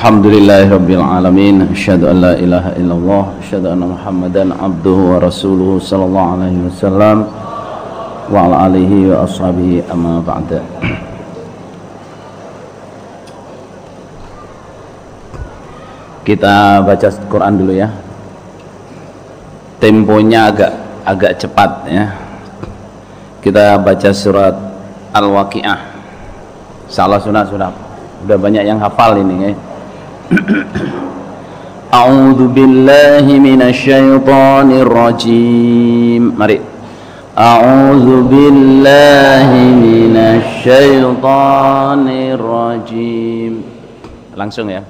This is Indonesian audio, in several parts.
Alhamdulillahirabbil alamin, asyhadu an la ilaha illallah, asyhadu anna Muhammadan abduhu wa rasuluhu sallallahu alaihi wasallam wa ala alihi wa ashabihi amma ba'da. Kita baca Quran dulu ya. Temponya agak cepat ya. Kita baca surat Al-Waqiah. Salah sudah banyak yang hafal ini ya. A'udzu billahi minasyaitonir rajim. Mari. A'udzu billahi minasyaitonir rajim. Langsung ya.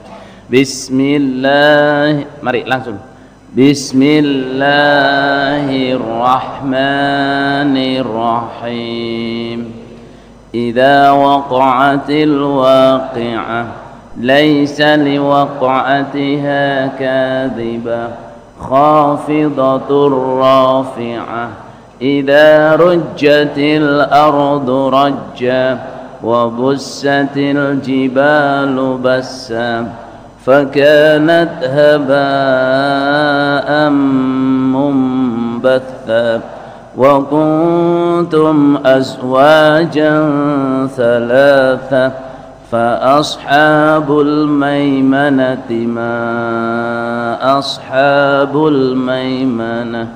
Bismillah. Mari langsung. Bismillahirrahmanirrahim. Idza waqa'atil waqi'ah ليس لوقعتها كاذبة خافضة رافعة إذا رجت الأرض رجا وبست الجبال بسا فكانت هباء منبثا وكنتم أزواجا ثلاثة فأصحاب الميمنة ما أصحاب الميمنة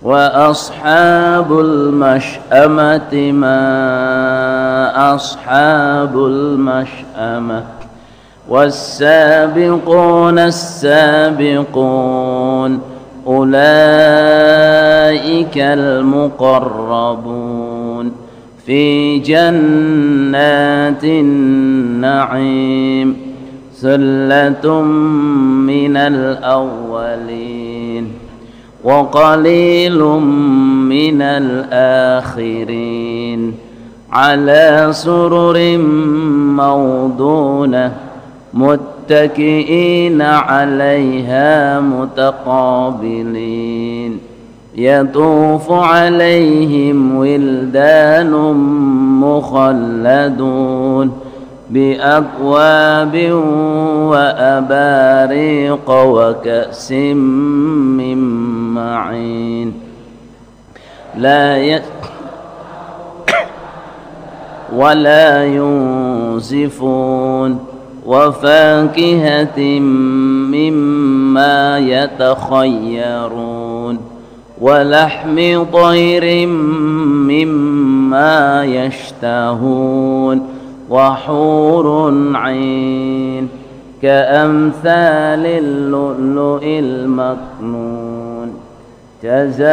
وأصحاب المشأمة ما أصحاب المشأمة والسابقون السابقون أولئك المقربون في جنات النعيم ثلة من الأولين وقليل من الآخرين على سرر موضونة متكئين عليها متقابلين يطوف عليهم ولدان مخلدون بأكواب وأباريق وكأس من معين ولا ينزفون وفاكهة مما يتخيرون ولحم طير مما يشتهون وحور عين كأمثال اللؤلؤ المكنون جزاء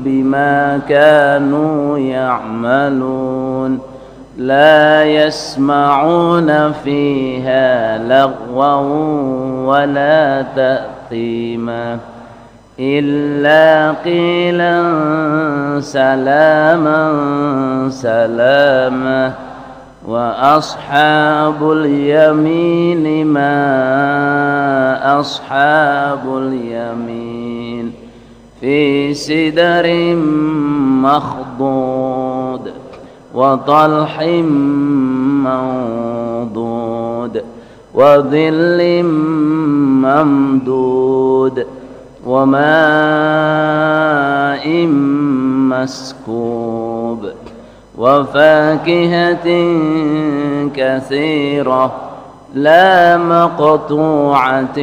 بما كانوا يعملون لا يسمعون فيها لغوا ولا تأثيما إلا قيلا سلاما سلاما وأصحاب اليمين ما أصحاب اليمين في سدر مخضود وطلح منضود وظل ممدود وماء مسكوب وفاكهة كثيرة لا مقطوعة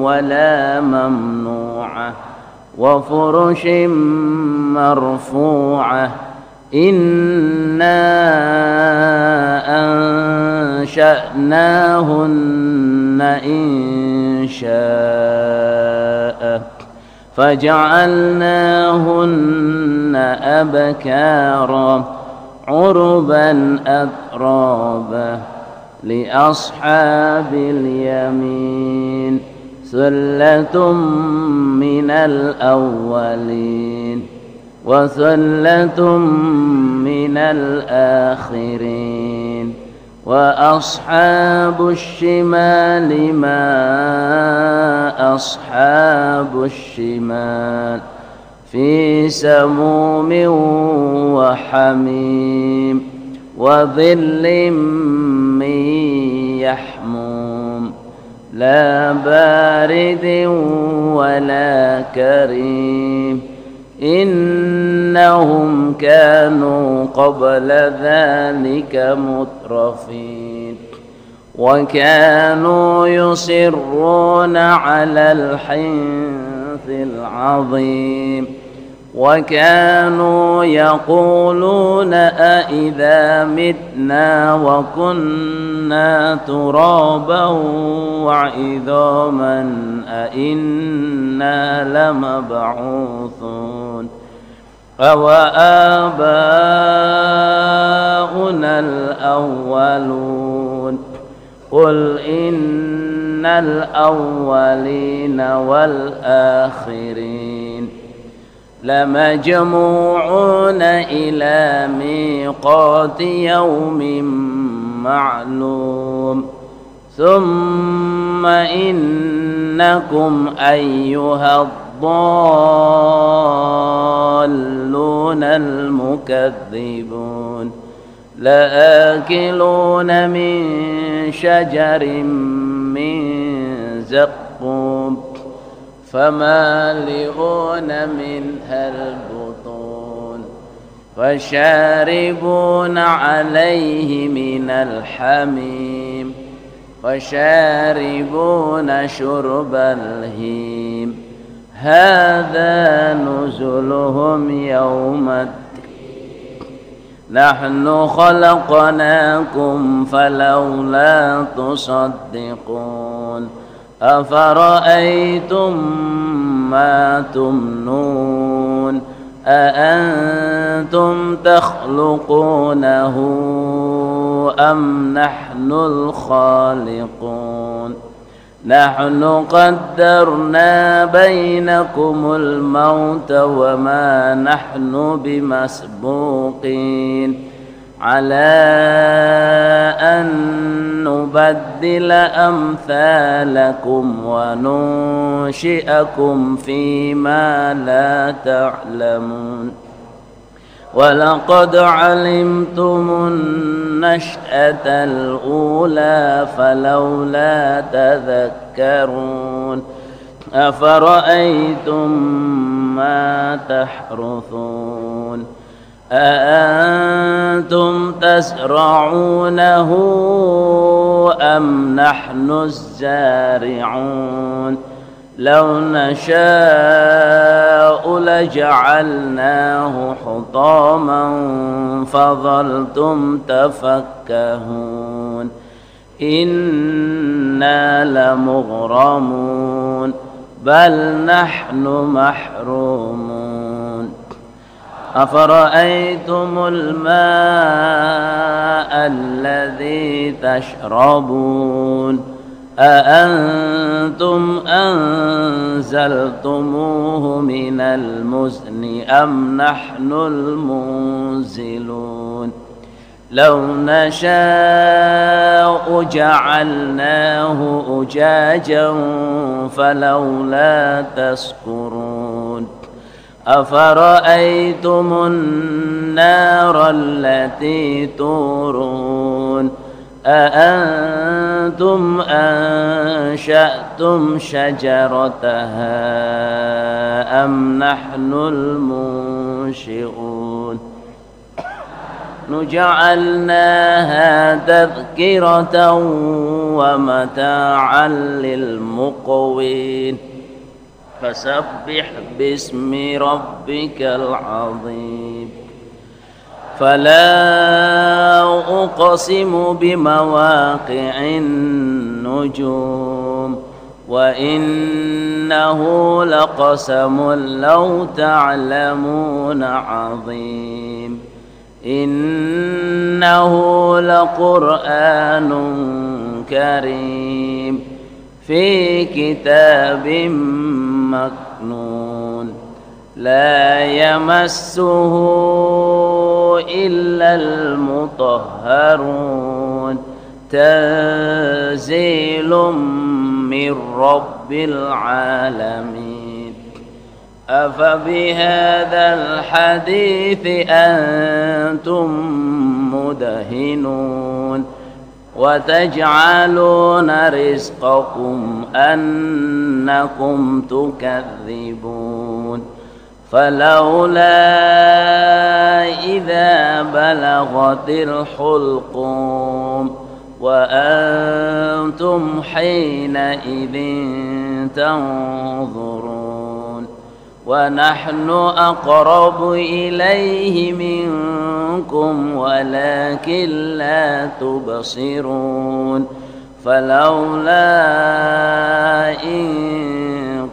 ولا ممنوعة وفرش مرفوعة إنا أنشأناهن إنشاء فجعلناهن أبكارا عربا أترابا لأصحاب اليمين ثلة من الأولين وثلة من الآخرين وأصحاب الشمال ما أصحاب الشمال في سموم وحميم وظل من يحموم لا بارد ولا كريم إنهم كانوا قبل ذلك مترفين وكانوا يصرون على الحنث العظيم وكانوا يقولون أإذا متنا وكنا ترابا وعظاما أإنا لمبعوثون أوآباؤنا الأولون قل إن الأولين والآخرين لمجموعون إلى ميقات يوم معلوم ثم إنكم أيها الضالون المكذبون لآكلون من شجر من زقوم فمالئون منها البطون فشاربون عليه من الحميم فشاربون شرب الهيم هذا نزلهم يوم الدين نحن خلقناكم فلولا تصدقون أفرأيتم ما تمنون أأنتم تخلقونه أم نحن الخالقون نحن قدرنا بينكم الموت وما نحن بمسبوقين على أن نبدل أمثالكم وننشئكم فيما لا تعلمون ولقد علمتم النشأة الأولى فلولا تذكرون أفرأيتم ما تحرثون أأنتم تزرعونه أم نحن الزارعون لو نشاء لجعلناه حطاما فظلتم تفكهون إنا لمغرمون بل نحن محرومون أفرأيتم الماء الذي تشربون أأنتم أنزلتموه من المزن أم نحن المنزلون لو نشاء جعلناه أجاجا فلولا تشكرون أفرأيتم النار التي تورون أأنتم أنشأتم شجرتها أم نحن المنشئون نجعلناها تذكرة ومتاعا للمقوين فسبح باسم ربك العظيم فلا أقسم بمواقع النجوم وإنه لقسم لو تعلمون عظيم إنه لقرآن كريم في كتاب مكنون لا يمسه إلا المطهرون تنزيل من رب العالمين أفبهذا الحديث أنتم مدهنون وتجعلون رزقكم أنكم تكذبون فلولا إذا بلغت الحلقوم وأنتم حينئذ تنظرون ونحن أقرب إليه منكم ولكن لا تبصرون فلولا إن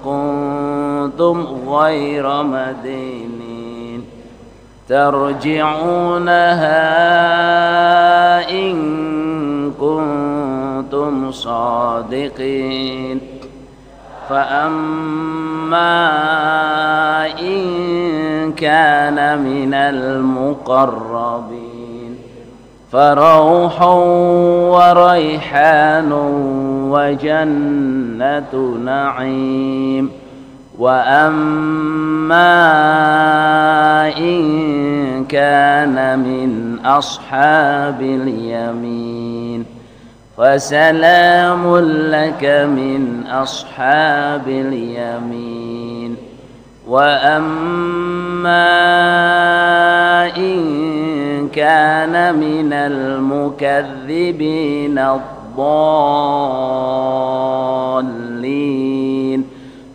كنتم غير مدينين ترجعونها إن كنتم صادقين فأما إن كان من المقربين فروح وريحان وجنة نعيم وأما إن كان من أصحاب اليمين فسلام لك من أصحاب اليمين وأما إن كان من المكذبين الضالين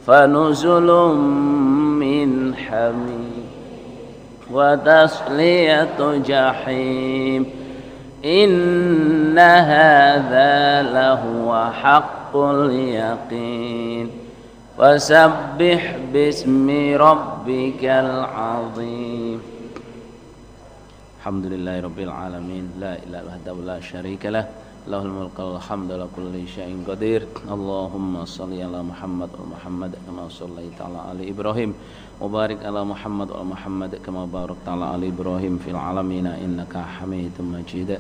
فنزل من حميم وتصلية جحيم إن هذا لهو حق اليقين فسبح باسم ربك العظيم الحمد لله رب العالمين لا إله وحده لا شريك له له الملك والحمد على كل شيء قدير اللهم صل على محمد ومحمد كما صليت على آل إبراهيم وبارك على محمد ومحمد كما باركت على آل إبراهيم في العالمين إنك حميد مجيد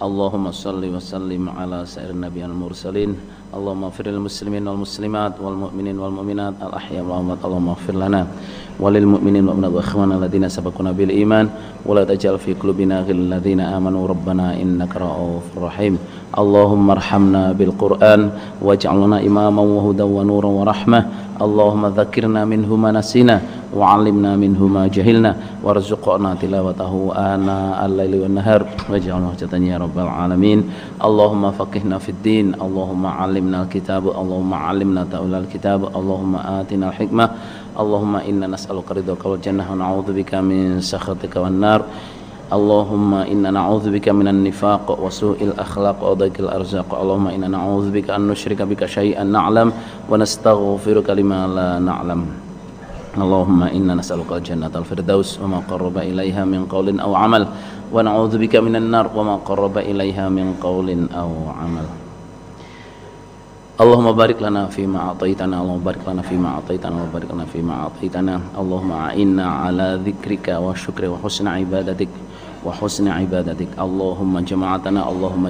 اللهم صل وسلم على سائر النبي المرسلين اللهم اغفر للمسلمين والمسلمات والمؤمنين والمؤمنات الأحياء والأموات اللهم اغفر لنا وللمؤمنين والمؤمنات وإخواننا الذين سبقونا بالإيمان ولا تجعل في قلوبنا غل الذين آمنوا ربنا إنك رؤوف رحيم اللهم ارحمنا بالقرآن واجعلنا إماما وهدى ونورا ورحمة اللهم ذكرنا منه ما نسينا وعلمنا منه ما جهلنا وارزقنا تلاوته آناء الليل والنهار واجعلنا حجة يا رب العالمين اللهم فقهنا في الدين اللهم علمنا الكتاب اللهم علمنا تأويل الكتاب اللهم آتنا الحكمة اللهم إنا نسألك رضاك والجنة ونعوذ بك من سخطك والنار اللهم إنا نعوذ بك من النفاق وسوء الأخلاق وضيق الأرزاق اللهم إنا نعوذ بك أن نشرك بك شيئا نعلم ونستغفرك لما لا نعلم اللهم إنا نسألك الجنة الفردوس وما قرب إليها من قول أو عمل ونعوذ بك من النار وما قرب إليها من قول أو عمل اللهم بارك لنا فيما أعطيتنا اللهم بارك لنا فيما أعطيتنا وبارك لنا فيما أعطيتنا اللهم أعنا على ذكرك وشكرك وحسن عبادتك اللهم جماعتنا اللهم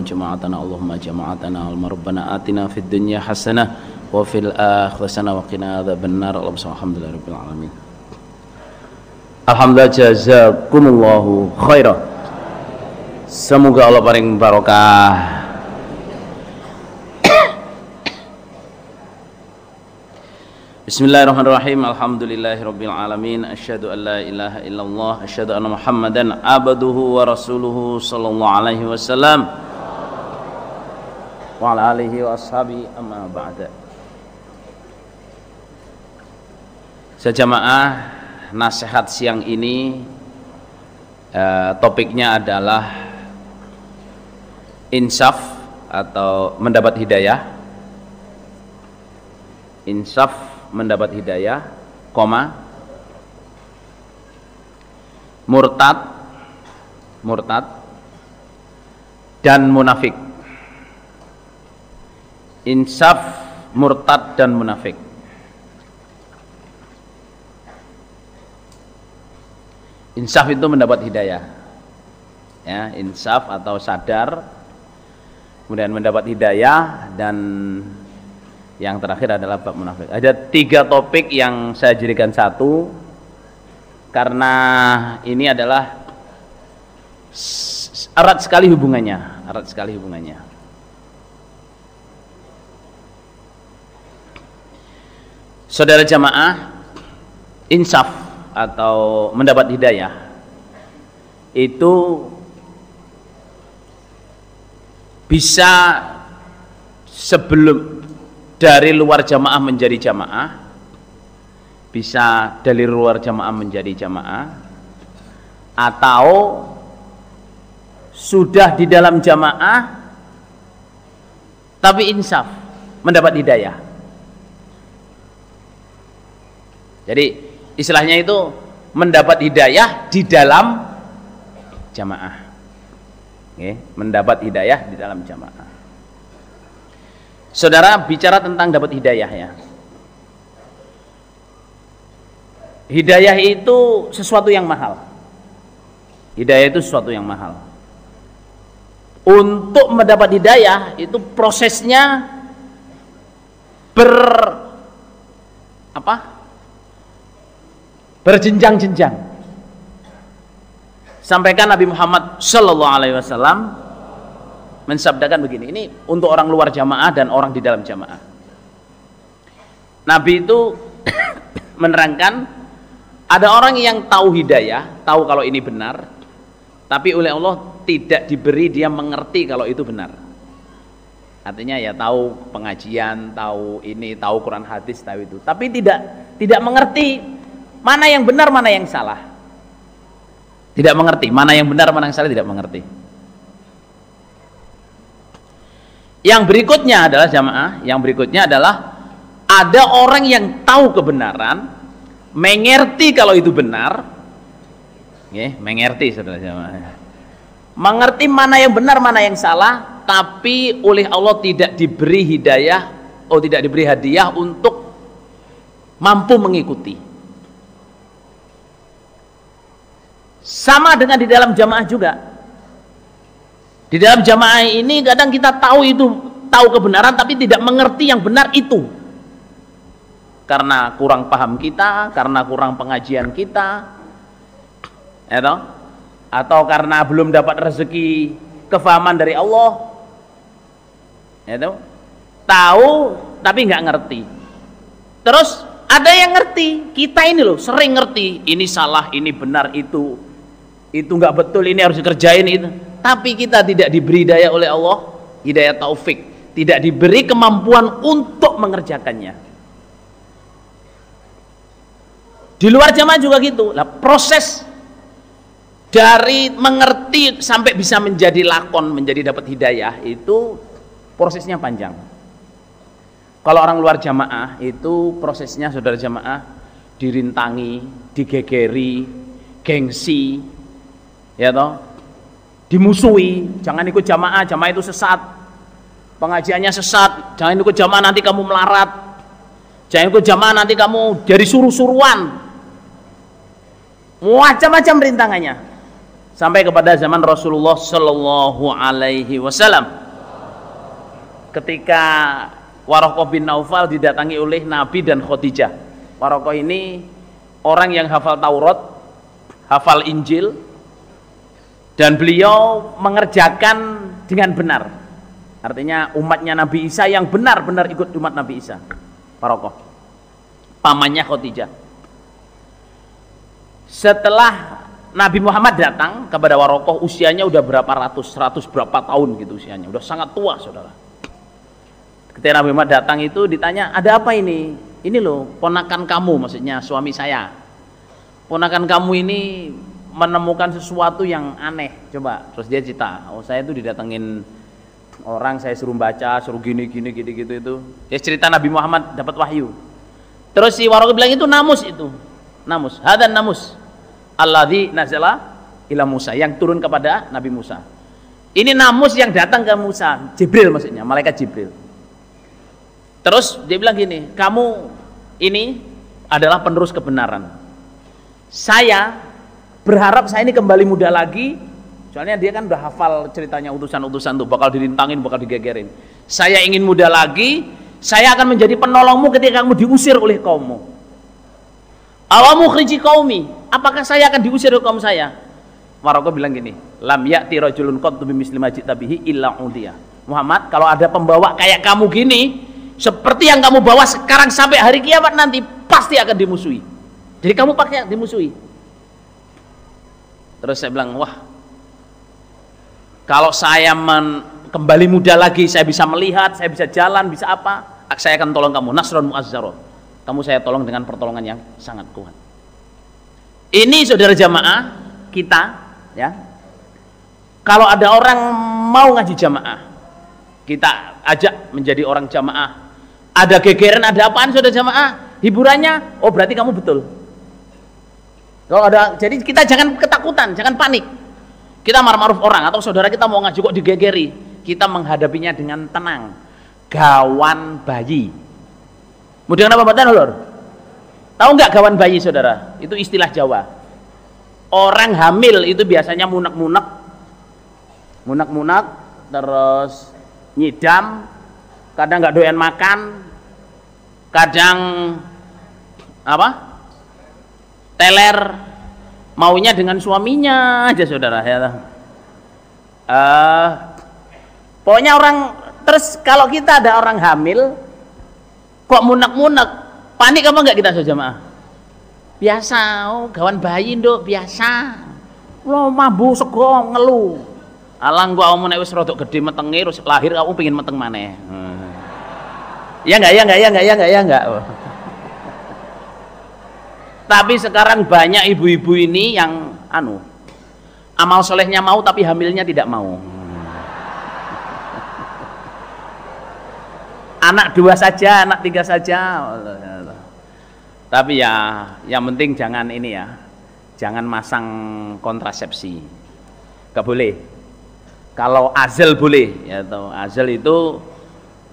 جماعتنا ربنا آتنا في الدنيا حسنة وفي الآخرة حسنة وقنا عذاب النار اللهم الحمد لله رب العالمين Alhamdulillah jazakumullahu khairan. Semoga Allah paring barokah. Bismillahirrahmanirrahim. Alhamdulillahirabbil alamin. Asyhadu an la ilaha illallah, asyhadu anna Muhammadan abduhu wa rasuluhu sallallahu alaihi wasallam wa ala alihi wa ashabi amma ba'da. Sejamaah, nasihat siang ini topiknya adalah insaf atau mendapat hidayah. Insaf mendapat hidayah, murtad dan munafik. Insaf, murtad dan munafik. Insaf itu mendapat hidayah, ya, insaf atau sadar, kemudian mendapat hidayah, dan yang terakhir adalah bab munafik. Ada 3 topik yang saya jadikan satu karena ini adalah erat sekali hubungannya, erat sekali hubungannya. Saudara jamaah, insaf atau mendapat hidayah itu bisa sebelum dari luar jamaah menjadi jamaah, bisa dari luar jamaah menjadi jamaah, atau sudah di dalam jamaah tapi insaf mendapat hidayah. Jadi istilahnya itu mendapat hidayah di dalam jamaah. Oke, mendapat hidayah di dalam jamaah. Saudara bicara tentang dapat hidayah ya. Hidayah itu sesuatu yang mahal. Hidayah itu sesuatu yang mahal. Untuk mendapat hidayah itu prosesnya berjenjang-jenjang. Sampaikan Nabi Muhammad Sallallahu Alaihi Wasallam mensabdakan begini, ini untuk orang luar jamaah dan orang di dalam jamaah. Nabi itu menerangkan ada orang yang tahu hidayah, tahu kalau ini benar, tapi oleh Allah tidak diberi dia mengerti kalau itu benar. Artinya ya tahu pengajian, tahu ini, tahu Quran hadis, tahu itu, tapi tidak mengerti mana yang benar, mana yang salah. Tidak mengerti mana yang benar, mana yang salah, tidak mengerti. Yang berikutnya adalah jamaah, yang berikutnya adalah ada orang yang tahu kebenaran, mengerti kalau itu benar, mengerti saudara jamaah, mengerti mana yang benar, mana yang salah, tapi oleh Allah tidak diberi hidayah, tidak diberi hadiah untuk mampu mengikuti. Sama dengan di dalam jamaah juga. Di dalam jamaah ini kadang kita tahu kebenaran tapi tidak mengerti yang benar itu. Karena kurang paham kita, karena kurang pengajian kita, atau karena belum dapat rezeki kefahaman dari Allah. Tahu tapi nggak ngerti. Terus ada yang ngerti, kita ini loh sering ngerti, ini salah, ini benar, itu nggak betul, ini harus dikerjain itu. Tapi kita tidak diberi hidayah oleh Allah, hidayah taufik, tidak diberi kemampuan untuk mengerjakannya. Di luar jamaah juga gitu. Lah proses dari mengerti sampai bisa menjadi lakon, menjadi dapat hidayah itu prosesnya panjang. Kalau orang luar jamaah itu prosesnya saudara jamaah dirintangi, digegeri, gengsi, ya toh, dimusuhi, jangan ikut jamaah, jamaah itu sesat, pengajiannya sesat, jangan ikut jamaah nanti kamu melarat, jangan ikut jamaah nanti kamu jadi suruh-suruan, macam-macam rintangannya, sampai kepada zaman Rasulullah Sallallahu Alaihi Wasallam, ketika Waraqah bin Naufal didatangi oleh Nabi dan Khadijah. Waraqah ini orang yang hafal Taurat, hafal Injil, dan beliau mengerjakan dengan benar. Artinya umatnya Nabi Isa yang benar-benar ikut umat Nabi Isa. Waraqah, pamannya Khadijah. Setelah Nabi Muhammad datang kepada Waraqah, usianya udah berapa ratus berapa tahun gitu usianya, udah sangat tua saudara. Ketika Nabi Muhammad datang itu ditanya, ada apa ini? Ini loh ponakan kamu, maksudnya suami saya. Ponakan kamu ini menemukan sesuatu yang aneh. Coba, terus dia cerita, saya itu didatengin orang, saya suruh baca, suruh gini gitu itu. Dia cerita Nabi Muhammad dapat wahyu. Terus si Waraqah bilang itu namus itu. Namus, hadan namus. Alladzi nazala ila Musa, yang turun kepada Nabi Musa. Ini namus yang datang ke Musa, Jibril maksudnya, malaikat Jibril. Terus dia bilang gini, kamu ini adalah penerus kebenaran. Saya berharap saya ini kembali muda lagi, soalnya dia kan udah hafal ceritanya utusan-utusan tuh, bakal dirintangin, bakal digegerin. Saya ingin muda lagi, saya akan menjadi penolongmu ketika kamu diusir oleh kaummu. Awamu khriji qaumi, apakah saya akan diusir oleh kaum saya? Maroko bilang gini, lam ya'ti rajulun qattu bimisli ma ji'ta bihi illa udiya. Muhammad, kalau ada pembawa kayak kamu gini, seperti yang kamu bawa sekarang sampai hari kiamat nanti pasti akan dimusuhi. Jadi kamu pakai dimusuhi. Terus saya bilang, wah, kalau saya kembali muda lagi, saya bisa melihat, saya bisa jalan, bisa apa, saya akan tolong kamu. Nasrun mu'azzaro, kamu saya tolong dengan pertolongan yang sangat kuat. Ini saudara jamaah kita, ya. Kalau ada orang mau ngaji jamaah, kita ajak menjadi orang jamaah. Ada gegeran, ada apaan saudara jamaah? Hiburannya, oh berarti kamu betul. Kalau ada, jadi kita jangan ketakutan, jangan panik. Kita marah-marah orang atau saudara kita mau ngaji kok digegeri, kita menghadapinya dengan tenang. Gawan bayi. Mudah apa badan lor? Tahu nggak gawan bayi saudara? Itu istilah Jawa. Orang hamil itu biasanya munek-munek, terus nyidam, kadang nggak doyan makan, kadang apa? Teler, maunya dengan suaminya aja saudara ya. Pokoknya orang, terus kalau kita ada orang hamil kok munek-munek, panik apa enggak kita jamaah? Biasa, oh gawan bayi nduk, biasa. Lo mambu sego ngeluh. Alang gua omong nek wis rodok gede metenge terus lahir kamu pengin meteng maneh. Ya enggak. Tapi sekarang banyak ibu-ibu ini yang amal solehnya mau tapi hamilnya tidak mau. Anak 2 saja, anak 3 saja. Tapi ya yang penting jangan ini ya, jangan masang kontrasepsi, gak boleh. Kalau azal boleh ya, azal itu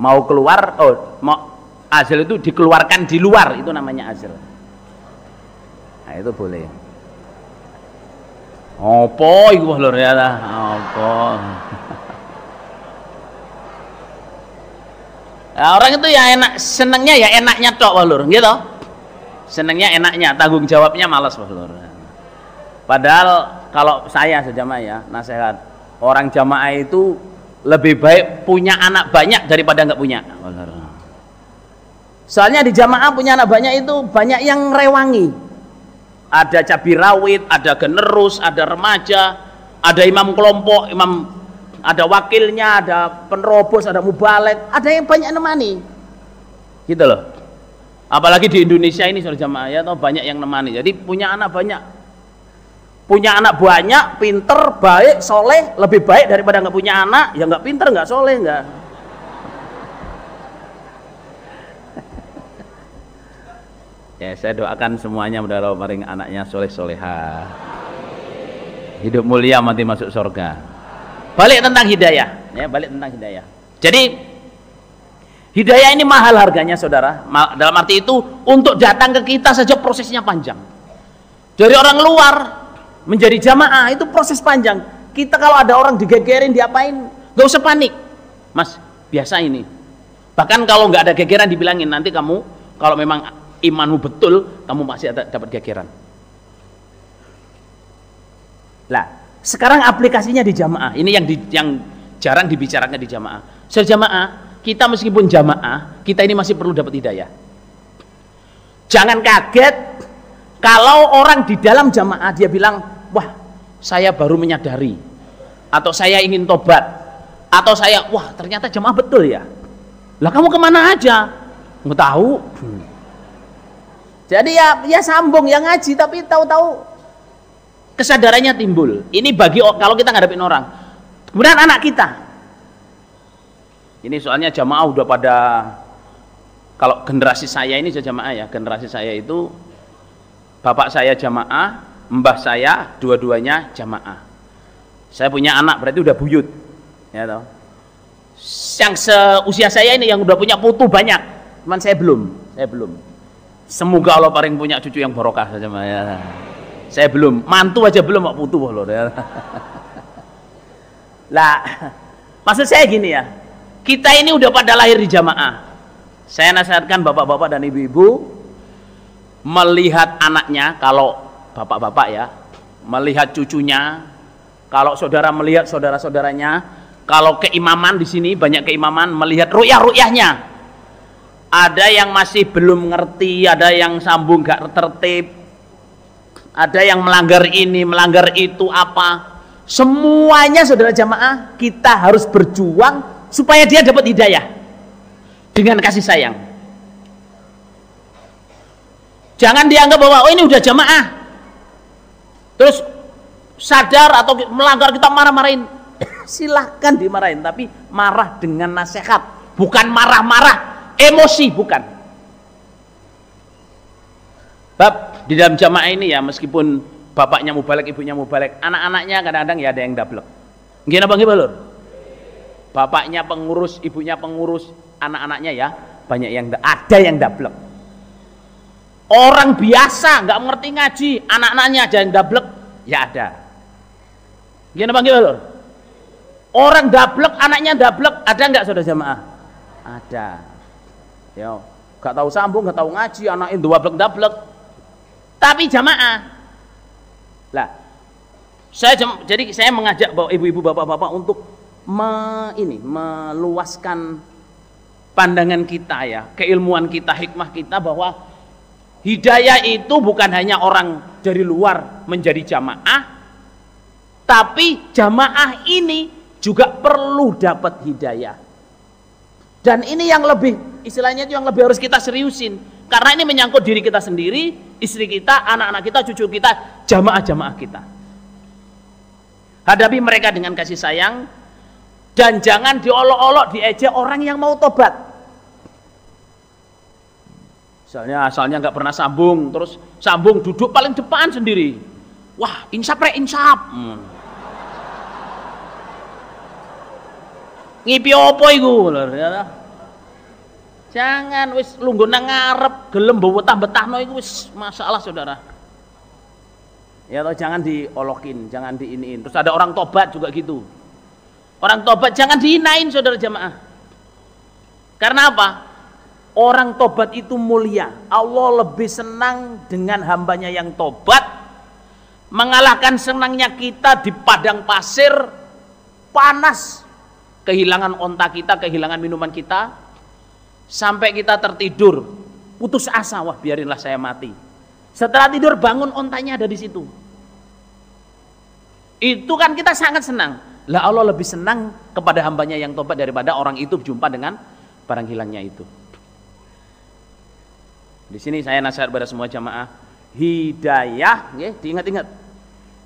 mau keluar, azal itu dikeluarkan di luar, itu namanya azal. Nah itu boleh. Apa iku lho ya ta? Apa? Nah, orang itu ya enak, senengnya ya enaknya tok wah lur, gitu. Senengnya enaknya, tanggung jawabnya malas wah lur. Padahal kalau saya sejamaah ya, nasihat orang jamaah itu lebih baik punya anak banyak daripada nggak punya. Soalnya di jamaah punya anak banyak itu banyak yang rewangi. Ada cabai rawit, ada generus, ada remaja, ada imam kelompok, ada wakilnya, ada penerobos, ada mubalek, ada yang banyak nemani. Gitu loh. Apalagi di Indonesia ini saudara jamaah ya, banyak yang nemani. Jadi punya anak banyak. Punya anak banyak, pinter, baik, soleh, lebih baik daripada nggak punya anak, ya nggak pinter, nggak soleh, nggak. Ya saya doakan semuanya mudah-mudahan paling anaknya soleh-soleha, hidup mulia, mati masuk surga. Balik tentang hidayah, ya balik tentang hidayah. Jadi hidayah ini mahal harganya saudara. Dalam arti itu untuk datang ke kita saja prosesnya panjang. Dari orang luar menjadi jamaah itu proses panjang. Kita kalau ada orang digegerin, diapain, gak usah panik, mas, biasa ini. Bahkan kalau nggak ada gegeran dibilangin, nanti kamu kalau memang imanmu betul, kamu masih dapat gegeran. Lah, sekarang aplikasinya di jamaah. Ini yang jarang dibicarakan di jamaah. Sejamaah, kita meskipun jamaah, kita ini masih perlu dapat hidayah. Jangan kaget kalau orang di dalam jamaah dia bilang, wah, saya baru menyadari, atau saya ingin tobat, atau saya, wah, ternyata jamaah betul ya. Lah kamu kemana aja? Nggak tahu. Jadi ya sambung, yang ngaji, tapi tahu-tahu kesadarannya timbul. Ini bagi kalau kita ngadepin orang. Kemudian anak kita. Ini soalnya jamaah udah pada, kalau generasi saya ini jamaah ya, generasi saya itu bapak saya jamaah, mbah saya dua-duanya jamaah. Saya punya anak berarti udah buyut. Ya toh. Yang seusia saya ini yang udah punya putu banyak, cuman saya belum. Semoga Allah paling punya cucu yang barokah saja ya. Saya belum, mantu aja belum, mau putu loh ya. Lah, maksud saya gini ya, kita ini udah pada lahir di jamaah. Saya nasihatkan bapak-bapak dan ibu-ibu melihat anaknya, kalau bapak-bapak ya, melihat cucunya Kalau saudara melihat saudara-saudaranya, kalau keimaman di sini banyak keimaman melihat ru'yah-ru'yahnya. Ada yang masih belum ngerti, ada yang sambung gak tertib, ada yang melanggar ini, melanggar itu apa. Semuanya saudara jamaah kita harus berjuang supaya dia dapat hidayah dengan kasih sayang. Jangan dianggap bahwa oh ini udah jamaah terus sadar atau melanggar kita marah-marahin. Silahkan dimarahin, tapi marah dengan nasihat, bukan marah-marah emosi, bukan. Bab di dalam jamaah ini ya, meskipun bapaknya mubalek, ibunya mubalek, anak-anaknya kadang-kadang ya ada yang dablek. Nggih napa nggih, Lur? Bapaknya pengurus, ibunya pengurus, anak-anaknya ya banyak yang ada yang dablek. Orang biasa nggak mengerti ngaji, anak-anaknya ada yang dablek, ya ada. Nggih napa nggih, Lur? Orang dablek, anaknya dablek, ada nggak saudara jamaah? Ada. Yo, nggak tahu sambung, nggak tahu ngaji, anaknya dablek. Tapi jamaah. Lah, jadi saya mengajak bahwa ibu-ibu, bapak-bapak untuk meluaskan pandangan kita ya, keilmuan kita, hikmah kita, bahwa hidayah itu bukan hanya orang dari luar menjadi jamaah, tapi jamaah ini juga perlu dapat hidayah. Dan ini yang lebih, istilahnya itu yang lebih harus kita seriusin, karena ini menyangkut diri kita sendiri, istri kita, anak-anak kita, cucu kita, jamaah-jamaah kita. Hadapi mereka dengan kasih sayang, dan jangan diolok-olok, diejek orang yang mau tobat. Asalnya nggak pernah sambung, terus sambung duduk paling depan sendiri. Wah, insap. Ngipi opo iku, Lur, ya. Jangan wis lungguh nang ngarep, gelem bawa betahno iku wis masalah, Saudara. Ya toh, jangan diolokin, jangan diiniin. Terus ada orang tobat juga gitu. Orang tobat jangan dihinain, saudara jamaah. Karena apa? Orang tobat itu mulia. Allah lebih senang dengan hambanya yang tobat, mengalahkan senangnya kita di padang pasir panas, kehilangan onta kita, kehilangan minuman kita, sampai kita tertidur, putus asa, wah biarinlah saya mati. Setelah tidur bangun, ontanya ada di situ. Itu kan kita sangat senang. Lah Allah lebih senang kepada hambanya yang tobat daripada orang itu jumpa dengan barang hilangnya itu. Di sini saya nasihat pada semua jamaah, hidayah, diingat-ingat.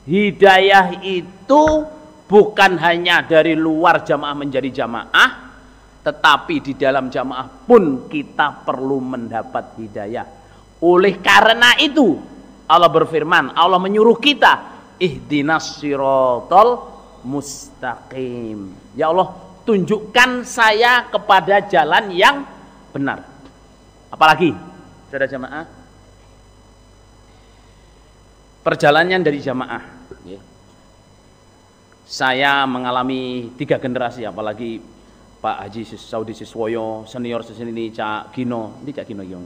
Hidayah itu bukan hanya dari luar jamaah menjadi jamaah, tetapi di dalam jamaah pun kita perlu mendapat hidayah. Oleh karena itu Allah berfirman, Allah menyuruh kita, ihdinas siratal mustaqim. Ya Allah, tunjukkan saya kepada jalan yang benar. Apalagi, saudara jamaah, perjalanan dari jamaah. Saya mengalami 3 generasi, apalagi Pak Haji Saudi Siswoyo, senior sesini Cak Gino, ini Cak Gino yang,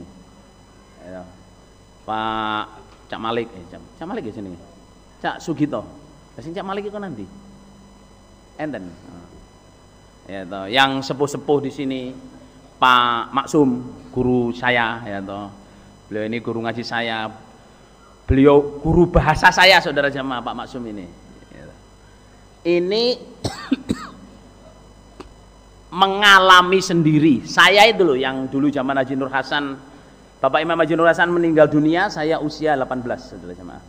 Pak Cak Malik, Cak Malik ya sini, Cak Sugito, Cak Malik itu nanti, enten, ya toh, yang sepuh-sepuh di sini, Pak Maksum, guru saya, ya toh, beliau ini guru ngaji saya, beliau guru bahasa saya, saudara jamaah, Pak Maksum ini, ya. Ini mengalami sendiri. Saya itu loh yang dulu zaman Haji Nur Hasan, Bapak Imam Haji Nur Hasan meninggal dunia, saya usia 18, saudara jamaah.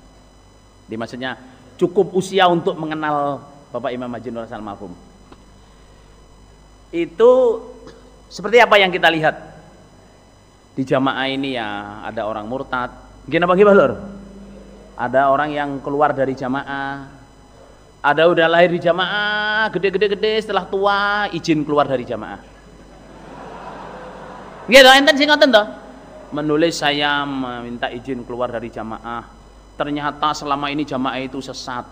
Jadi maksudnya cukup usia untuk mengenal Bapak Imam Haji Nur Hasan almarhum. Itu seperti apa yang kita lihat di jamaah ini ya, ada orang murtad. Gimana Bang Lur? Ada orang yang keluar dari jamaah. Ada udah lahir di jamaah, gede, setelah tua izin keluar dari jamaah. Gitu, enten sing ngoten toh. Menulis saya meminta izin keluar dari jamaah. Ternyata selama ini jamaah itu sesat.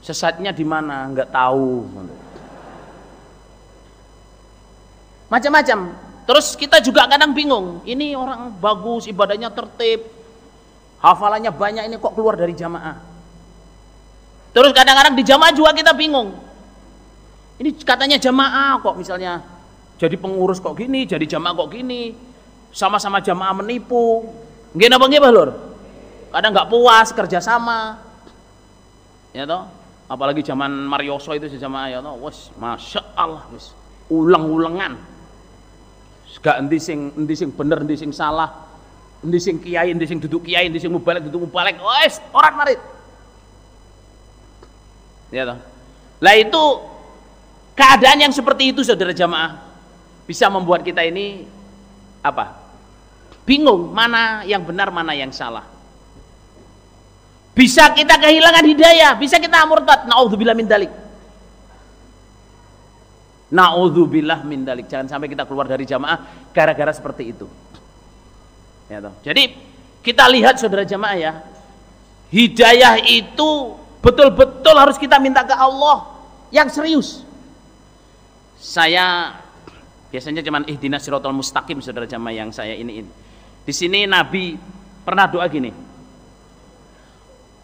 Sesatnya di mana? Enggak tahu. Macam-macam. Terus kita juga kadang bingung. Ini orang bagus, ibadahnya tertib, hafalannya banyak, ini kok keluar dari jamaah? Terus kadang-kadang di jamaah juga kita bingung. Ini katanya jamaah kok misalnya jadi pengurus kok gini, jadi jamaah kok gini. Sama-sama jamaah menipu. Nggih napa nggih, Lur? Kadang nggak puas kerjasama. Ya toh? Apalagi zaman Marioso itu jamaah ya toh, wes Masya Allah wes ulang-ulangan. Gak endi sing bener, endi sing salah. Endi sing kiai, endi sing duduk kiai, endi sing mubalek duduk mubalek. Wes orang marit. Ya toh? Lah itu keadaan yang seperti itu saudara jamaah bisa membuat kita ini apa? Bingung mana yang benar, mana yang salah. Bisa kita kehilangan hidayah, bisa kita murtad. Naudzubillah min dalik. Naudzubillah min dalik. Jangan sampai kita keluar dari jamaah gara-gara seperti itu. Ya toh. Jadi kita lihat saudara jamaah ya, hidayah itu betul-betul harus kita minta ke Allah yang serius. Saya biasanya cuman ihdinas siratal mustaqim saudara jamaah yang saya iniin. Di sini Nabi pernah doa gini.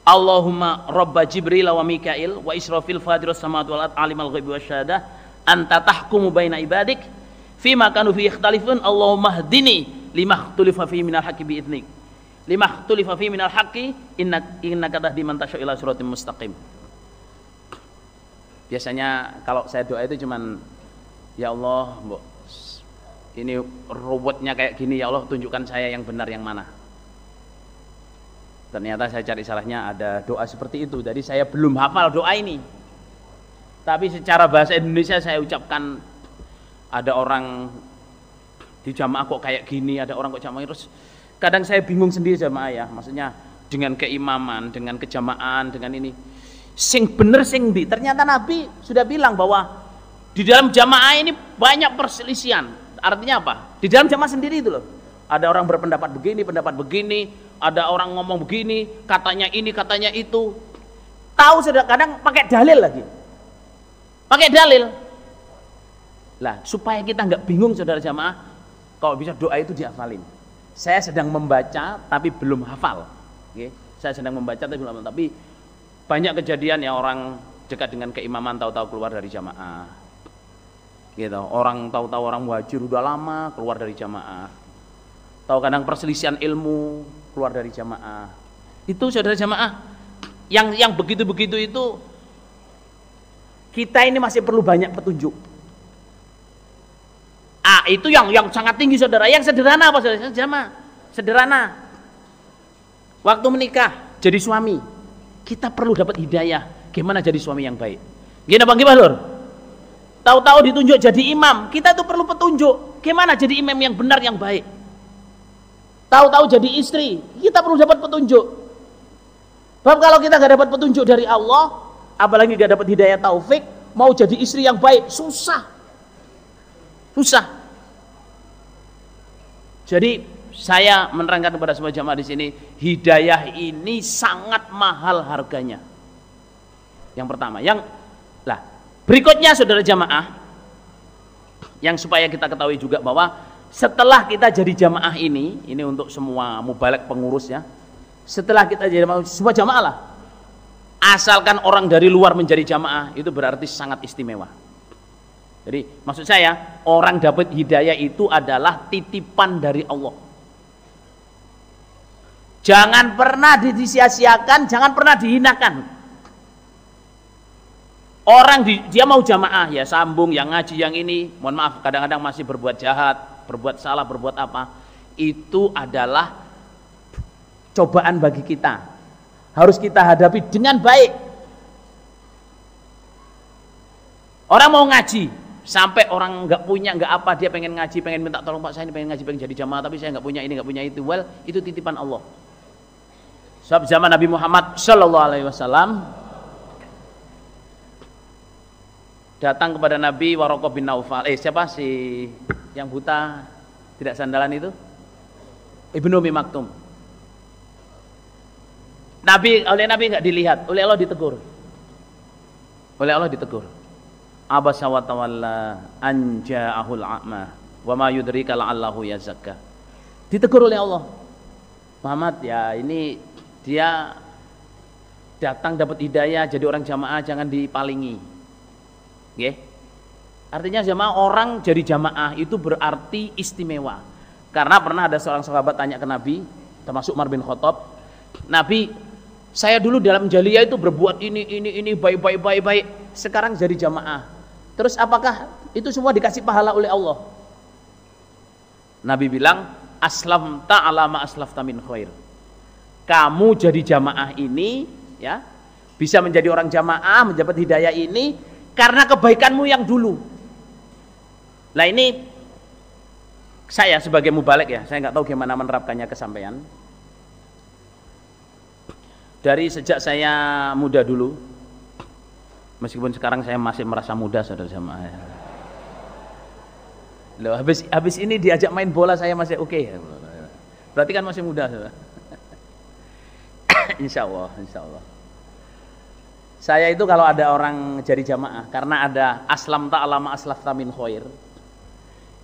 Allahumma rabba Jibril wa Mikail wa Israfil fatirus samawati wal ard alimal ghaibi wasyahadah anta tahkumu baina ibadik fima kanu fi ikhtalifun Allahumma hdini lima ikhtulifa fi minal haqqi bi idnik lima ikhtulifa fi minal haqqi innaka tahdi man tasya ila siratim mustaqim. Biasanya kalau saya doa itu cuman ya Allah, ini ruwetnya kayak gini, ya Allah tunjukkan saya yang benar yang mana. Ternyata saya cari salahnya ada doa seperti itu. Jadi saya belum hafal doa ini. Tapi secara bahasa Indonesia saya ucapkan, ada orang di jamaah kok kayak gini, ada orang kok jamaah terus. Kadang saya bingung sendiri jamaah ya. Maksudnya dengan keimaman, dengan kejamaan, dengan ini. Sing bener sing di. Ternyata Nabi sudah bilang bahwa di dalam jamaah ini banyak perselisihan. Artinya apa? Di dalam jamaah sendiri itu loh. Ada orang berpendapat begini, ada orang ngomong begini, katanya ini, katanya itu. Tahu sudah, kadang pakai dalil lagi. Pakai dalil. Lah, supaya kita nggak bingung saudara jamaah, kalau bisa doa itu dihafalin. Saya sedang membaca tapi belum hafal. Oke? Saya sedang membaca tapi belum hafal. Tapi banyak kejadian ya orang dekat dengan keimaman tahu-tahu keluar dari jamaah. Gitu. Orang tahu-tahu orang muhajir udah lama keluar dari jamaah. Tahu kadang perselisihan ilmu keluar dari jamaah. Itu saudara jamaah yang begitu-begitu itu kita ini masih perlu banyak petunjuk. Itu yang sangat tinggi saudara. Yang sederhana apa saudara? Jamaah sederhana. Waktu menikah jadi suami, kita perlu dapat hidayah. Gimana jadi suami yang baik? Gimana Bang Lur? Tahu-tahu ditunjuk jadi imam, kita tuh perlu petunjuk. Gimana jadi imam yang benar yang baik? Tahu-tahu jadi istri, kita perlu dapat petunjuk. Sebab kalau kita gak dapat petunjuk dari Allah, apalagi gak dapat hidayah taufik, mau jadi istri yang baik susah. Susah. Jadi saya menerangkan kepada semua jamaah di sini, hidayah ini sangat mahal harganya. Yang pertama, berikutnya saudara jamaah, yang supaya kita ketahui juga bahwa setelah kita jadi jamaah ini untuk semua mubalek pengurus ya. Setelah kita jadi semua jamaah lah. Asalkan orang dari luar menjadi jamaah itu berarti sangat istimewa. Jadi maksud saya orang dapat hidayah itu adalah titipan dari Allah. Jangan pernah disia-siakan, jangan pernah dihinakan. Orang dia mau jamaah ya sambung, yang ngaji yang ini, mohon maaf kadang-kadang masih berbuat jahat, berbuat salah, berbuat apa, itu adalah cobaan bagi kita. Harus kita hadapi dengan baik. Orang mau ngaji, sampai orang nggak punya, nggak apa, dia pengen ngaji, pengen minta tolong Pak saya ini pengen ngaji, pengen jadi jamaah, tapi saya nggak punya ini, nggak punya itu. Well, itu titipan Allah. Sebab zaman Nabi Muhammad Sallallahu Alaihi Wasallam datang kepada Nabi Waraqah bin Naufal. Siapa si yang buta tidak sandalan itu? Ibnu Umi Maktum. Oleh Nabi nggak dilihat, oleh Allah ditegur. Oleh Allah ditegur. Abasa wa tawalla an ja'ahul a'ma wa ma yudrika la'allahu yazakka. Ditegur oleh Allah. Muhammad ya ini dia datang dapat hidayah jadi orang jamaah jangan dipalingi. Nggih. Artinya jamaah orang jadi jamaah itu berarti istimewa. Karena pernah ada seorang sahabat tanya ke Nabi, termasuk Umar bin Khattab, Nabi, saya dulu dalam jahiliyah itu berbuat ini baik. Sekarang jadi jamaah. Terus apakah itu semua dikasih pahala oleh Allah? Nabi bilang, aslamta ala ma aslafta min khair. Kamu jadi jamaah ini, ya, bisa menjadi orang jamaah, mendapat hidayah ini karena kebaikanmu yang dulu. Nah ini saya sebagai mubalik ya, saya nggak tahu gimana menerapkannya ke sampean. Dari sejak saya muda dulu, meskipun sekarang saya masih merasa muda, saudara jamaah. Loh, habis ini diajak main bola saya masih oke. Berarti kan masih muda, saudara. Insya Allah. Saya itu kalau ada orang jadi jamaah, karena ada aslam ta'ala ma aslafta min khair,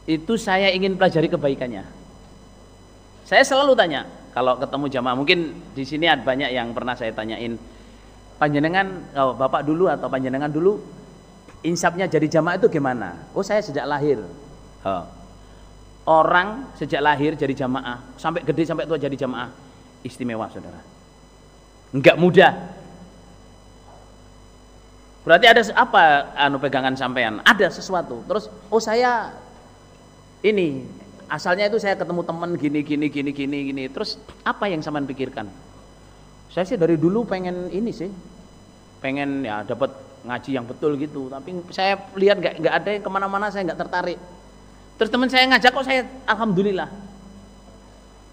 itu saya ingin pelajari kebaikannya. Saya selalu tanya, kalau ketemu jamaah, mungkin di sini ada banyak yang pernah saya tanyain, panjenengan, bapak dulu atau panjenengan dulu, insapnya jadi jamaah itu gimana? Oh saya sejak lahir. Orang sejak lahir jadi jamaah, sampai gede sampai tua jadi jamaah, istimewa saudara. Enggak mudah. Berarti ada apa pegangan sampean? Ada sesuatu. Terus oh saya ini asalnya itu saya ketemu teman gini. Terus apa yang sampean pikirkan? Saya sih dari dulu pengen ini sih. Pengen ya dapat ngaji yang betul gitu, tapi saya lihat enggak ada yang kemana-mana, saya enggak tertarik. Terus teman saya ngajak kok saya alhamdulillah.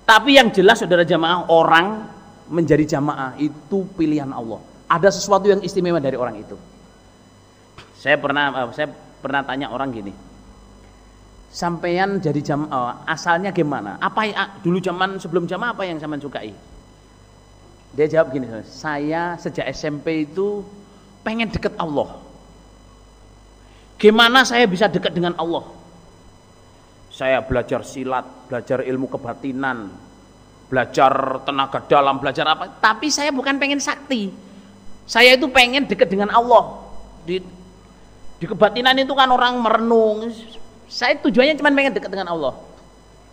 Tapi yang jelas saudara jamaah, orang menjadi jamaah itu pilihan Allah. Ada sesuatu yang istimewa dari orang itu. Saya pernah tanya orang gini, sampean jadi jamaah asalnya gimana? Apa dulu zaman sebelum jamaah apa yang sampean sukai? Dia jawab gini, saya sejak SMP itu pengen dekat Allah. Gimana saya bisa dekat dengan Allah? Saya belajar silat, belajar ilmu kebatinan, belajar tenaga dalam, belajar apa, tapi saya bukan pengen sakti. Saya itu pengen dekat dengan Allah. Di kebatinan itu kan orang merenung. Saya tujuannya cuma pengen dekat dengan Allah.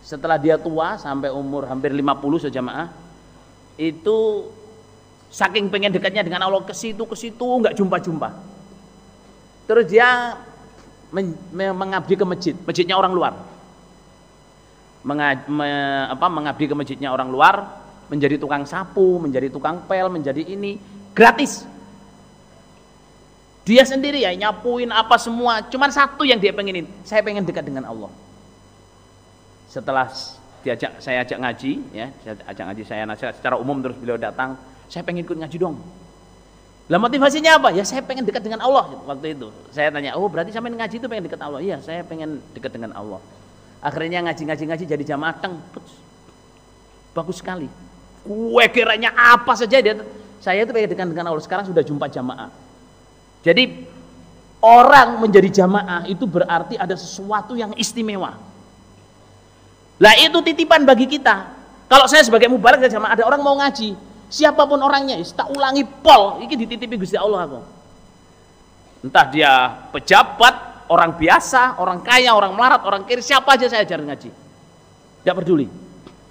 Setelah dia tua sampai umur hampir 50 sejamaah, itu saking pengen dekatnya dengan Allah, ke situ nggak jumpa. Terus dia mengabdi ke masjidnya orang luar. Mengabdi ke masjidnya orang luar, menjadi tukang sapu, menjadi tukang pel, menjadi ini gratis. Dia sendiri ya nyapuin apa semua, cuman satu yang dia pengenin, saya pengen dekat dengan Allah. Setelah saya ajak ngaji, ya, saya nasihat secara umum, terus beliau datang, saya pengen ikut ngaji dong. Lah motivasinya apa? Ya saya pengen dekat dengan Allah waktu itu. Saya tanya, oh berarti sampai ngaji itu pengen dekat Allah? Iya, saya pengen dekat dengan Allah. Akhirnya ngaji jadi jamaah bagus sekali. Kue kiranya apa saja saya itu pengen dekat dengan Allah. Sekarang sudah jumpa jamaah. Jadi orang menjadi jamaah itu berarti ada sesuatu yang istimewa. Lah itu titipan bagi kita. Kalau saya sebagai mubarak dari jamaah, ada orang mau ngaji, siapapun orangnya, tak ulangi pol, ini dititipi Gusti Allah aku. Entah dia pejabat, orang biasa, orang kaya, orang melarat, orang kiri, siapa aja saya ajar ngaji. Tidak peduli.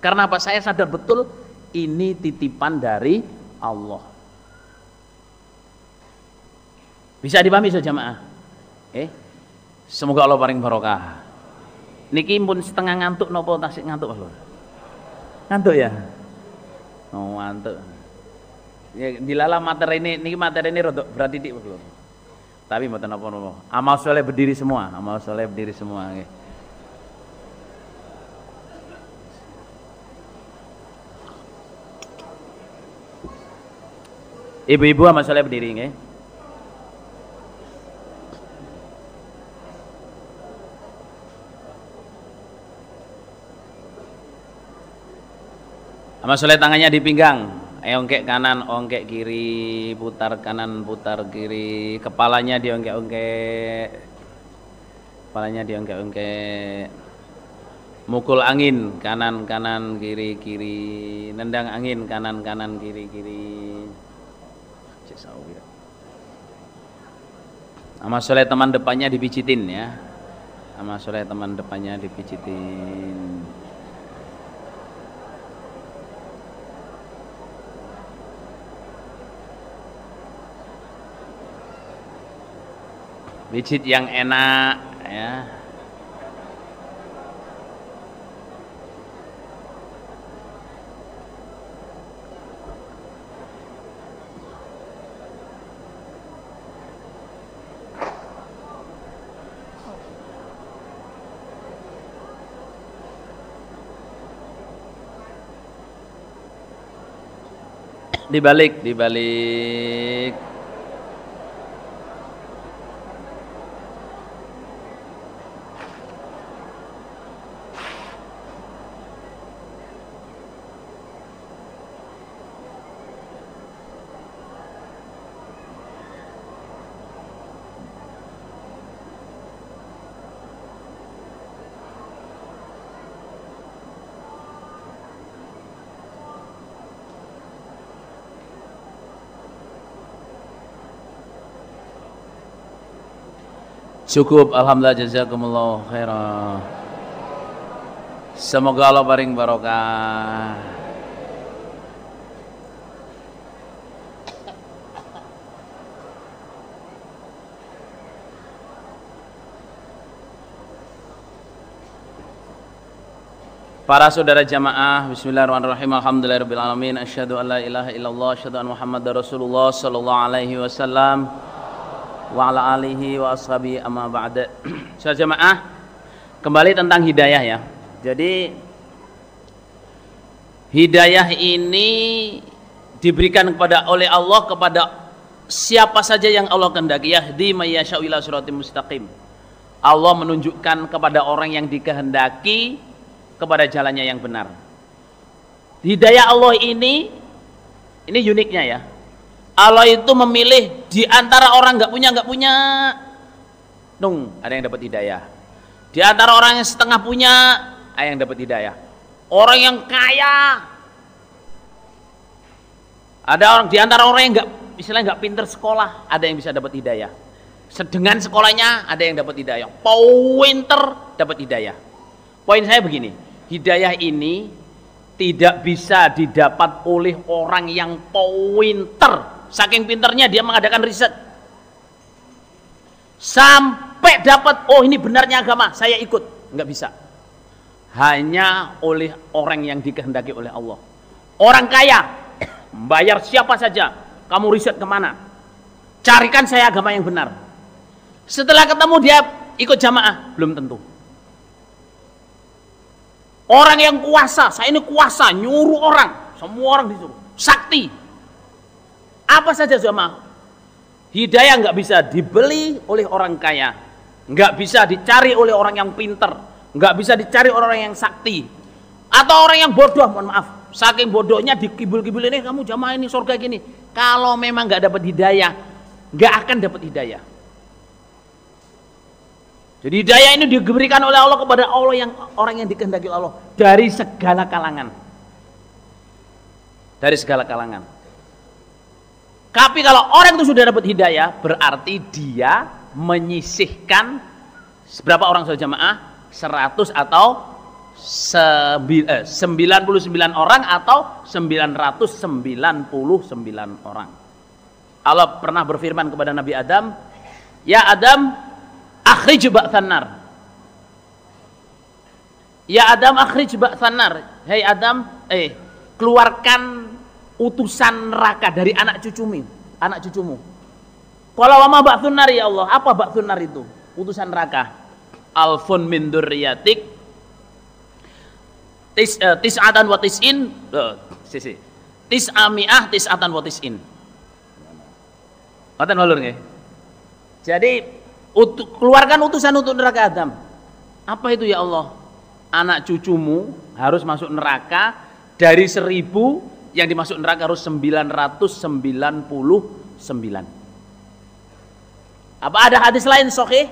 Karena apa? Saya sadar betul ini titipan dari Allah. Bisa dipahami saja jamaah. Semoga Allah paring barokah. Niki pun setengah ngantuk nopo tasik ngantuk lho. Ngantuk ya? Oh, ngantuk. Ya dilala materi ini rodok berat titik lho. Tapi mboten napa-napa. Amal soleh berdiri semua, nggih. Ibu-ibu amal soleh berdiri nggih. Amal soleh tangannya di pinggang, ongkek kanan, ongkek kiri, putar kanan, putar kiri, kepalanya diongkek-ongkek, mukul angin, kanan, kiri, nendang angin, kanan, kiri. Amal soleh teman depannya dipijitin ya. Amal soleh teman depannya dipijitin. Pijit yang enak ya. Dibalik. Cukup, alhamdulillah, jazakumullah khairan. Semoga Allah paring barokah. Para saudara jamaah, bismillahirrahmanirrahim. Alhamdulillahirabbil alamin. Asyhadu an la ilaha illallah, asyhadu anna Muhammadar Rasulullah sallallahu alaihi wasallam. Wa ala alihi wa ashabi amma ba'da. Saudara jamaah, kembali tentang hidayah ya. Jadi hidayah ini diberikan oleh Allah kepada siapa saja yang Allah kehendaki. Yahdi may yasha'u ila siratim mustaqim. Allah menunjukkan kepada orang yang dikehendaki kepada jalannya yang benar. Hidayah Allah ini uniknya ya. Allah itu memilih di antara orang nggak punya, ada yang dapat hidayah. Di antara orang yang setengah punya, ada yang dapat hidayah. Orang yang kaya, ada orang di antara orang yang nggak pinter sekolah, ada yang bisa dapat hidayah. Sedengan sekolahnya, ada yang dapat hidayah. Pinter dapat hidayah. Poin saya begini, hidayah ini tidak bisa didapat oleh orang yang pinter. Saking pinternya dia mengadakan riset sampai dapat, oh ini benarnya agama, saya ikut. Nggak bisa. Hanya oleh orang yang dikehendaki oleh Allah. Orang kaya bayar siapa saja, kamu riset kemana, carikan saya agama yang benar. Setelah ketemu dia ikut jamaah, belum tentu. Orang yang kuasa, saya ini kuasa, nyuruh orang, semua orang disuruh, sakti. Apa saja jamaah. Hidayah nggak bisa dibeli oleh orang kaya, nggak bisa dicari oleh orang yang pinter, nggak bisa dicari orang yang sakti, atau orang yang bodoh. Mohon maaf, saking bodohnya dikibul-kibul ini, kamu jamaah ini surga gini. Kalau memang nggak dapat hidayah, nggak akan dapat hidayah. Jadi hidayah ini diberikan oleh Allah kepada orang yang dikehendaki Allah dari segala kalangan. Dari segala kalangan. Tapi kalau orang itu sudah dapat hidayah, berarti dia menyisihkan berapa orang saudara jamaah? 100 atau 99 orang atau 999 orang. Allah pernah berfirman kepada Nabi Adam, "Ya Adam, akhrij ba'than nar." Ya Adam, akhrij ba'than nar. Hei Adam, keluarkan utusan neraka dari anak cucumu. Qala wa ma ba'tsun nar ya Allah? Apa ba'tsun nar itu? Utusan neraka. Alfun min dzurriyyatik tis'atan wa tis'in tis'ami'ah tis'atan wa tis'in. Ngoten walur nggih. Jadi keluarkan utusan untuk neraka Adam. Apa itu ya Allah? Anak cucumu harus masuk neraka, dari 1000 yang dimasuk neraka harus 999. Apa ada hadis lain sahih?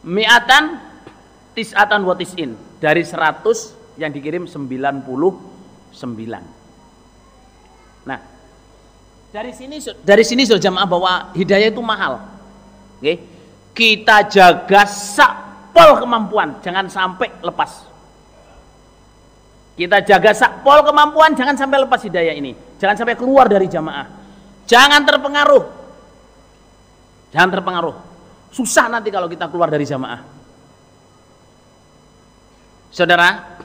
Mi'atan tis'atan wa tis'in. Dari 100 yang dikirim 99. Nah, Dari sini sudah jamaah bahwa hidayah itu mahal. Oke. Kita jaga sakpol kemampuan, jangan sampai lepas. Kita jaga sakpol kemampuan, jangan sampai lepas hidayah ini. Jangan sampai keluar dari jamaah. Jangan terpengaruh. Jangan terpengaruh. Susah nanti kalau kita keluar dari jamaah. Saudara,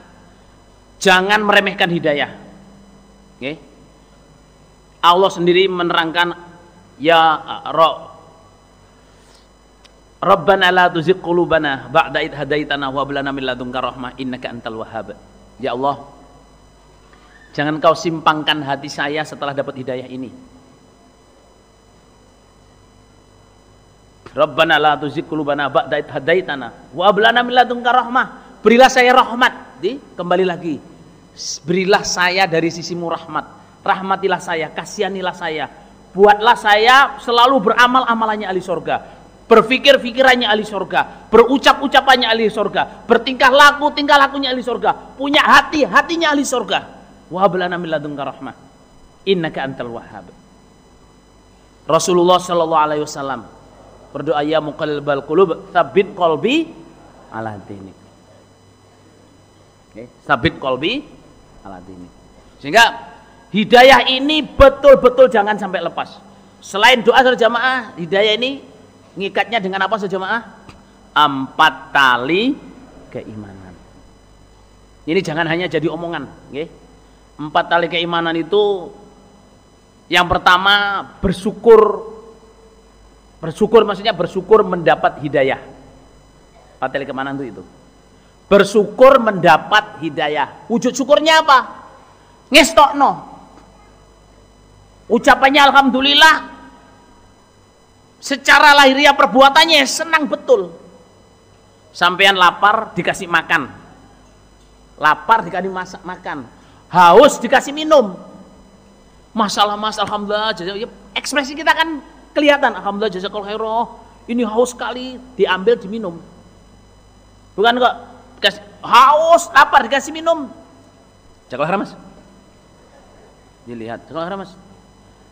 jangan meremehkan hidayah. Oke. Allah sendiri menerangkan, ya Rabbana la tuzigh qulubana ba'da idh hadaitana wa hab lana min ladunka rahmah innaka antal wahhab. Ya Allah, jangan kau simpangkan hati saya setelah dapat hidayah ini. Rabbana la tuzigh qulubana ba'da idh hadaitana wa hab lana min ladunka rahmah. Berilah saya rahmat. Kembali lagi. Berilah saya dari sisimu rahmat. Rahmatilah saya, kasihanilah saya. Buatlah saya selalu beramal amalannya ahli surga. Berpikir pikirannya ahli surga. Berucap ucapannya ahli surga. Bertingkah laku tingkah lakunya ahli surga. Punya hati hatinya ahli surga. Wa hab lana min ladunka rahmah innaka antal wahhab. Rasulullah sallallahu alaihi wasallam berdoa, ya muqallibal qulub tsabbit qalbi ala dinik. Oke, tsabbit qalbi ala dinik. Sehingga hidayah ini betul-betul jangan sampai lepas. Selain doa saudara jamaah, hidayah ini ngikatnya dengan apa saudara jamaah? 4 tali keimanan. Ini jangan hanya jadi omongan. Okay? 4 tali keimanan itu, yang pertama bersyukur. Bersyukur maksudnya bersyukur mendapat hidayah. 4 tali keimanan itu. Bersyukur mendapat hidayah. Wujud syukurnya apa? Ngestokno. Ucapannya alhamdulillah, secara lahiriah perbuatannya senang betul. Sampean lapar dikasih makan, lapar dikasih makan, haus dikasih minum. Masalah mas alhamdulillah, ekspresi kita kan kelihatan, alhamdulillah jazakallahu khairan, ini haus sekali, diambil diminum. Bukan kok haus lapar dikasih minum, jazakallahu khairan mas, dilihat jazakallahu khairan mas.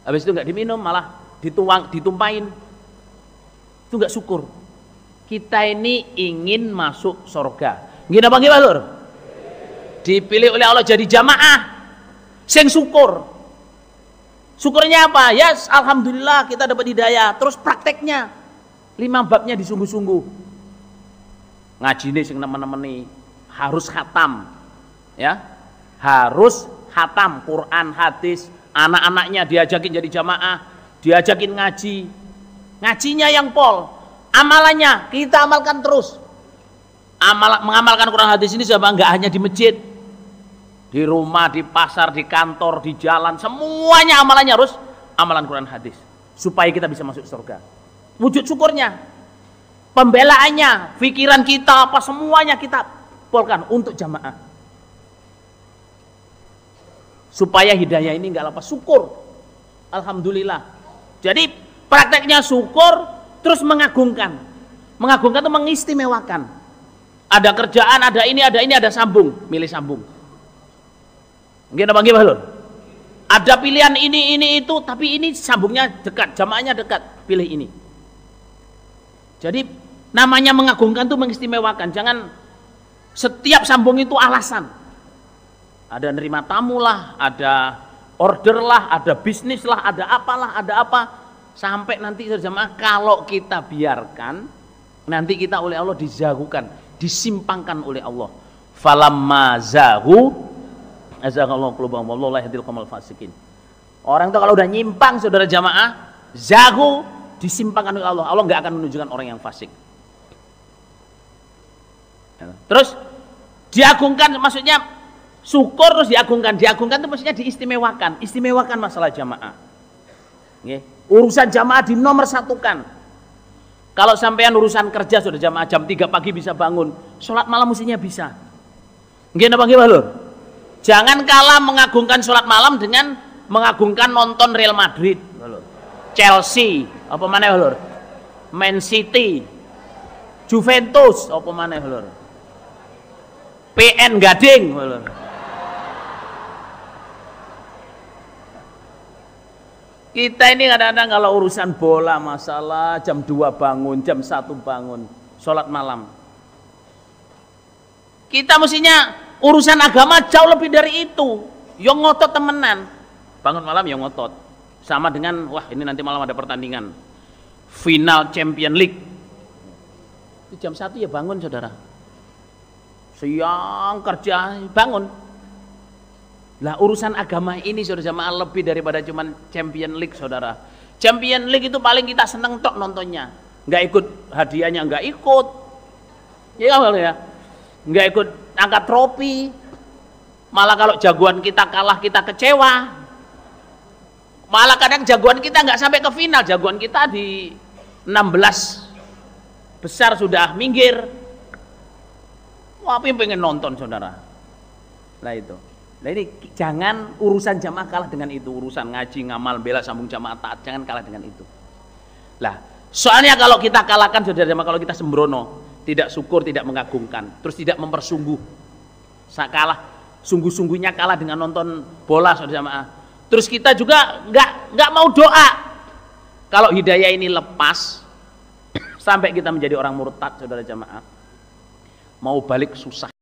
Habis itu nggak diminum, malah ditumpahin. Itu nggak syukur. Kita ini ingin masuk surga. Gini apa gimana, Lur? Dipilih oleh Allah jadi jamaah. Sing syukur. Syukurnya apa? Ya, yes, alhamdulillah kita dapat hidayah. Terus prakteknya 5 babnya disungguh-sungguh. Ngaji nih sing nemen-nemen harus khatam. Ya. Harus khatam Quran, hadis. Anak-anaknya diajakin jadi jamaah, diajakin ngaji. Ngajinya yang pol, amalannya kita amalkan terus. Mengamalkan Quran hadis ini sama enggak hanya di masjid, di rumah, di pasar, di kantor, di jalan, semuanya amalannya harus amalan Quran hadis supaya kita bisa masuk surga. Wujud syukurnya, pembelaannya, pikiran kita apa semuanya kita polkan untuk jamaah. Supaya hidayah ini enggak lepas, syukur. Alhamdulillah. Jadi prakteknya syukur terus mengagungkan. Mengagungkan itu mengistimewakan. Ada kerjaan, ada ini, ada sambung, milih sambung. Mungkin apa gimana? Ada pilihan ini itu, tapi ini sambungnya dekat, jamaahnya dekat, pilih ini. Jadi namanya mengagungkan itu mengistimewakan. Jangan setiap sambung itu alasan. Ada nerima tamu lah, ada order lah, ada bisnis lah, ada apalah, ada apa. Sampai nanti jemaah kalau kita biarkan, nanti kita oleh Allah dizagukan, disimpangkan oleh Allah. Falamma zahu azaghallahu qulubahum wallahu la yahdil qaumal fasikin. Orang itu kalau udah nyimpang saudara jamaah, zahu disimpangkan oleh Allah. Allah enggak akan menunjukkan orang yang fasik. Terus diagungkan maksudnya syukur terus diagungkan. Diagungkan itu maksudnya diistimewakan. Istimewakan masalah jamaah. Urusan jamaah di nomor satukan. Kalau sampean urusan kerja sudah jamaah jam 3 pagi bisa bangun, sholat malam mestinya bisa. Nggih napa nggih, Lur? Jangan kalah mengagungkan sholat malam dengan mengagungkan nonton Real Madrid, Chelsea, apa maneh, Lur? Man City, Juventus, apa maneh, Lur? PN Gading, Lur. Kita ini kadang-kadang kalau urusan bola masalah jam 2 bangun, jam 1 bangun, sholat malam. Kita mestinya urusan agama jauh lebih dari itu. Yang ngotot temenan. Bangun malam yang ngotot. Sama dengan, wah ini nanti malam ada pertandingan. Final Champion League. Jam 1 ya bangun saudara. Siang kerja, bangun. Lah urusan agama ini saudara jamaah lebih daripada cuman Champion League saudara. Champion League itu paling kita seneng tok nontonnya. Nggak ikut hadiahnya, nggak ikut. Ya kalau ya. Nggak ikut angkat trofi. Malah kalau jagoan kita kalah kita kecewa. Malah kadang jagoan kita nggak sampai ke final. Jagoan kita di 16 besar sudah minggir. Wah, pengen nonton saudara. Nah itu. Nah ini jangan urusan jamaah kalah dengan itu. Urusan ngaji, ngamal, bela, sambung jamaah taat, jangan kalah dengan itu. Lah, soalnya kalau kita kalahkan saudara jamaah, kalau kita sembrono, tidak syukur, tidak mengagungkan, terus tidak mempersungguh, kalah, sungguh-sungguhnya kalah dengan nonton bola saudara jamaah. Terus kita juga nggak mau doa. Kalau hidayah ini lepas, sampai kita menjadi orang murtad saudara jamaah, mau balik susah.